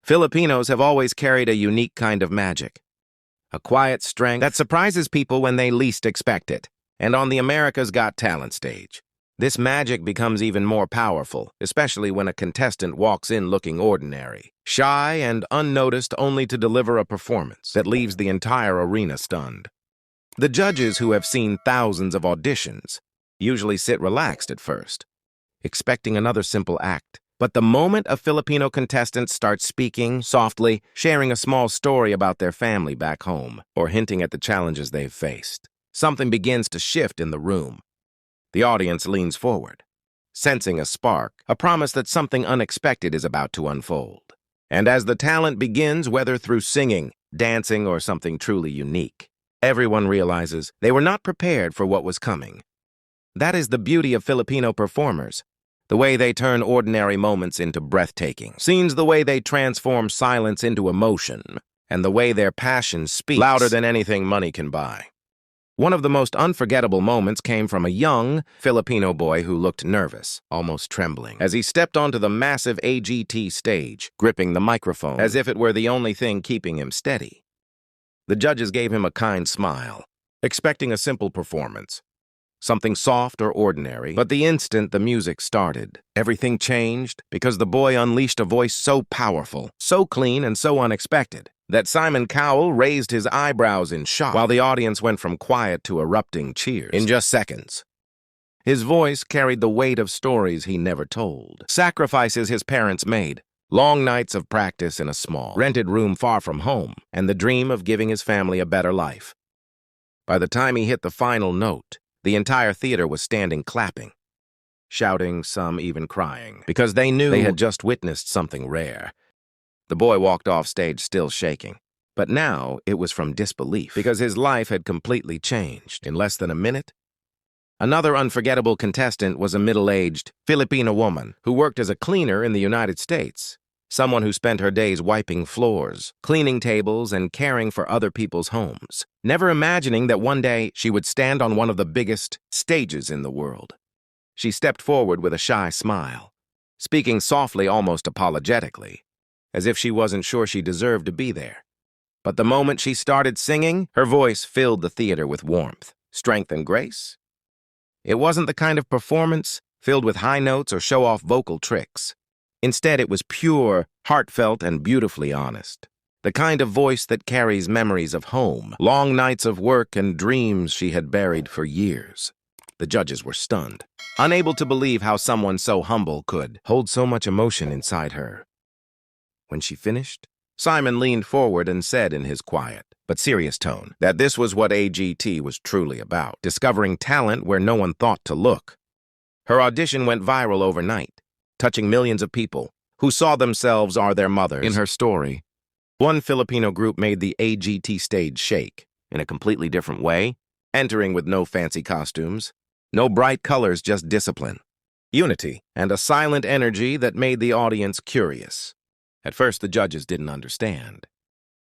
Filipinos have always carried a unique kind of magic, a quiet strength that surprises people when they least expect it. And on the America's Got Talent stage, this magic becomes even more powerful, especially when a contestant walks in looking ordinary, shy, and unnoticed, only to deliver a performance that leaves the entire arena stunned. The judges, who have seen thousands of auditions, usually sit relaxed at first, expecting another simple act. But the moment a Filipino contestant starts speaking softly, sharing a small story about their family back home, or hinting at the challenges they've faced, something begins to shift in the room. The audience leans forward, sensing a spark, a promise that something unexpected is about to unfold. And as the talent begins, whether through singing, dancing, or something truly unique, everyone realizes they were not prepared for what was coming. That is the beauty of Filipino performers, the way they turn ordinary moments into breathtaking scenes, the way they transform silence into emotion, and the way their passion speaks louder than anything money can buy. One of the most unforgettable moments came from a young Filipino boy who looked nervous, almost trembling, as he stepped onto the massive AGT stage, gripping the microphone as if it were the only thing keeping him steady. The judges gave him a kind smile, expecting a simple performance, something soft or ordinary. But the instant the music started, everything changed, because the boy unleashed a voice so powerful, so clean, and so unexpected that Simon Cowell raised his eyebrows in shock, while the audience went from quiet to erupting cheers in just seconds. His voice carried the weight of stories he never told, sacrifices his parents made, long nights of practice in a small, rented room far from home, and the dream of giving his family a better life. By the time he hit the final note, the entire theater was standing clapping, shouting, some even crying, because they knew they had just witnessed something rare. The boy walked off stage still shaking, but now it was from disbelief, because his life had completely changed in less than a minute. Another unforgettable contestant was a middle-aged Filipino woman who worked as a cleaner in the United States, someone who spent her days wiping floors, cleaning tables, and caring for other people's homes, never imagining that one day she would stand on one of the biggest stages in the world. She stepped forward with a shy smile, speaking softly, almost apologetically, as if she wasn't sure she deserved to be there. But the moment she started singing, her voice filled the theater with warmth, strength, and grace. It wasn't the kind of performance filled with high notes or show-off vocal tricks. Instead, it was pure, heartfelt, and beautifully honest. The kind of voice that carries memories of home, long nights of work, and dreams she had buried for years. The judges were stunned, unable to believe how someone so humble could hold so much emotion inside her. When she finished, Simon leaned forward and said in his quiet but serious tone that this was what AGT was truly about, discovering talent where no one thought to look. Her audition went viral overnight, touching millions of people who saw themselves or their mothers in her story. One Filipino group made the AGT stage shake in a completely different way, entering with no fancy costumes, no bright colors, just discipline, unity, and a silent energy that made the audience curious. At first, the judges didn't understand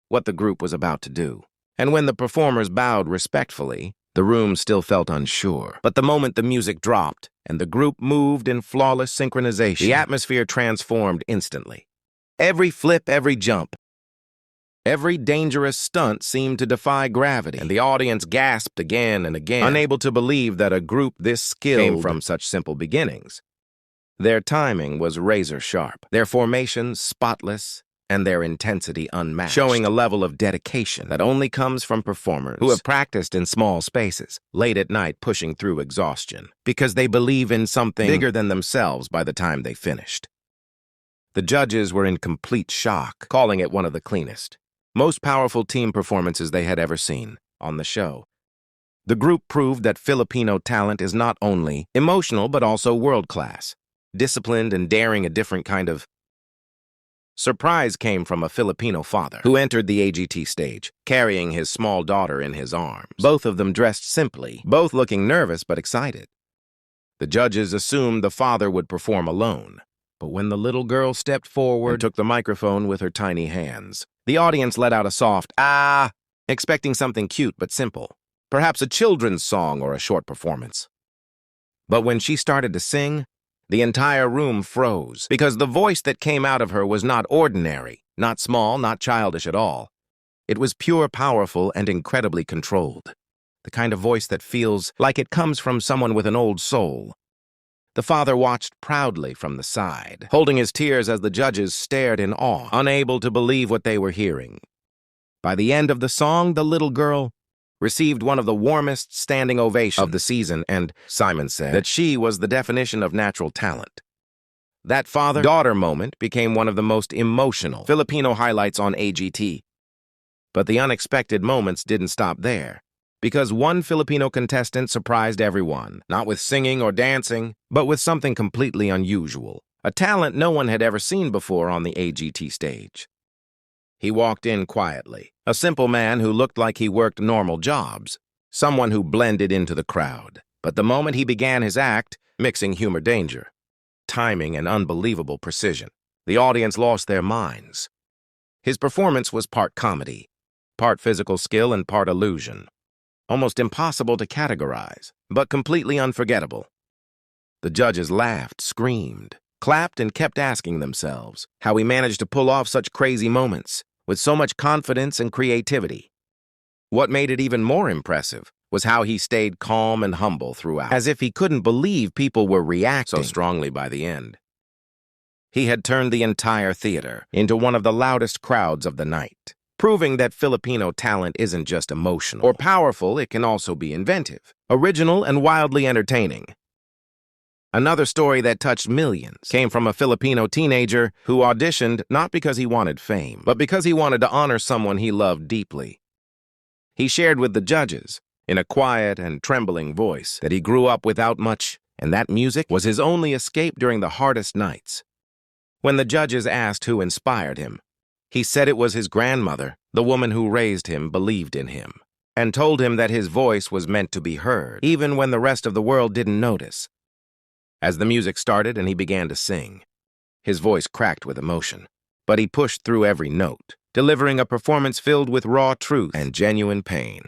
what the group was about to do, and when the performers bowed respectfully, the room still felt unsure. But the moment the music dropped and the group moved in flawless synchronization, the atmosphere transformed instantly. Every flip, every jump, every dangerous stunt seemed to defy gravity, and the audience gasped again and again, unable to believe that a group this skilled came from such simple beginnings. Their timing was razor-sharp, their formations spotless, and their intensity unmatched, showing a level of dedication that only comes from performers who have practiced in small spaces, late at night pushing through exhaustion, because they believe in something bigger than themselves by the time they finished. The judges were in complete shock, calling it one of the cleanest, most powerful team performances they had ever seen on the show. The group proved that Filipino talent is not only emotional but also world-class, disciplined and daring, a different kind of surprise came from a Filipino father who entered the AGT stage, carrying his small daughter in his arms, both of them dressed simply, both looking nervous but excited. The judges assumed the father would perform alone, but when the little girl stepped forward and took the microphone with her tiny hands, the audience let out a soft "ah," expecting something cute but simple, perhaps a children's song or a short performance. But when she started to sing, the entire room froze, because the voice that came out of her was not ordinary. Not small, not childish at all. It was pure, powerful, and incredibly controlled. The kind of voice that feels like it comes from someone with an old soul. The father watched proudly from the side, holding his tears as the judges stared in awe, unable to believe what they were hearing. By the end of the song, the little girl received one of the warmest standing ovations of the season, and Simon said that she was the definition of natural talent. That father-daughter moment became one of the most emotional Filipino highlights on AGT. But the unexpected moments didn't stop there, because one Filipino contestant surprised everyone, not with singing or dancing, but with something completely unusual, a talent no one had ever seen before on the AGT stage. He walked in quietly, a simple man who looked like he worked normal jobs, someone who blended into the crowd. But the moment he began his act, mixing humor, danger, timing, and unbelievable precision, the audience lost their minds. His performance was part comedy, part physical skill, and part illusion. Almost impossible to categorize, but completely unforgettable. The judges laughed, screamed, clapped, and kept asking themselves how he managed to pull off such crazy moments with so much confidence and creativity. What made it even more impressive was how he stayed calm and humble throughout, as if he couldn't believe people were reacting so strongly by the end. He had turned the entire theater into one of the loudest crowds of the night, proving that Filipino talent isn't just emotional or powerful, it can also be inventive, original, and wildly entertaining. Another story that touched millions came from a Filipino teenager who auditioned not because he wanted fame, but because he wanted to honor someone he loved deeply. He shared with the judges, in a quiet and trembling voice, that he grew up without much, and that music was his only escape during the hardest nights. When the judges asked who inspired him, he said it was his grandmother. The woman who raised him believed in him, and told him that his voice was meant to be heard, even when the rest of the world didn't notice. As the music started and he began to sing, his voice cracked with emotion, but he pushed through every note, delivering a performance filled with raw truth and genuine pain.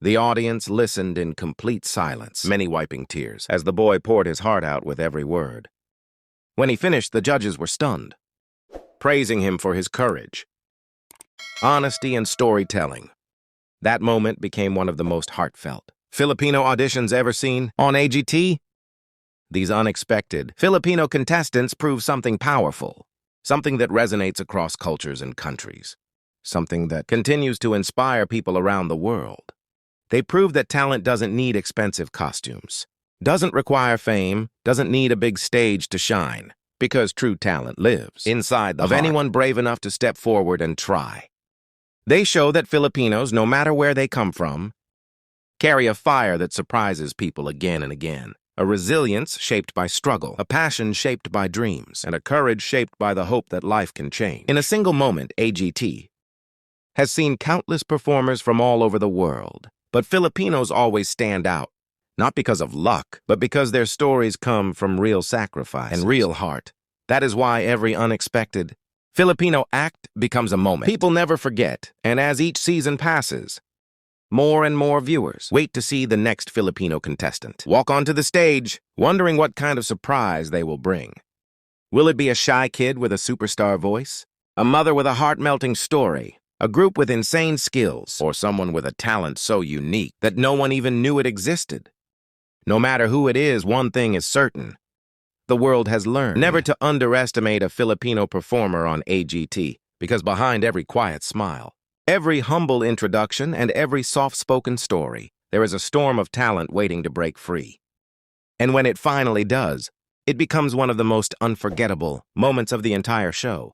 The audience listened in complete silence, many wiping tears, as the boy poured his heart out with every word. When he finished, the judges were stunned, praising him for his courage, honesty, and storytelling. That moment became one of the most heartfelt Filipino auditions ever seen on AGT. These unexpected Filipino contestants prove something powerful, something that resonates across cultures and countries, something that continues to inspire people around the world. They prove that talent doesn't need expensive costumes, doesn't require fame, doesn't need a big stage to shine, because true talent lives inside the heart of anyone brave enough to step forward and try. They show that Filipinos, no matter where they come from, carry a fire that surprises people again and again. A resilience shaped by struggle, a passion shaped by dreams, and a courage shaped by the hope that life can change. In a single moment, AGT has seen countless performers from all over the world, but Filipinos always stand out, not because of luck, but because their stories come from real sacrifice and real heart. That is why every unexpected Filipino act becomes a moment people never forget, and as each season passes, more and more viewers wait to see the next Filipino contestant walk onto the stage, wondering what kind of surprise they will bring. Will it be a shy kid with a superstar voice, a mother with a heart-melting story, a group with insane skills, or someone with a talent so unique that no one even knew it existed? No matter who it is, one thing is certain. The world has learned never to underestimate a Filipino performer on AGT, because behind every quiet smile, every humble introduction, and every soft-spoken story, there is a storm of talent waiting to break free. And when it finally does, it becomes one of the most unforgettable moments of the entire show,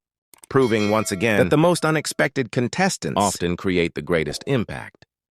proving once again that the most unexpected contestants often create the greatest impact.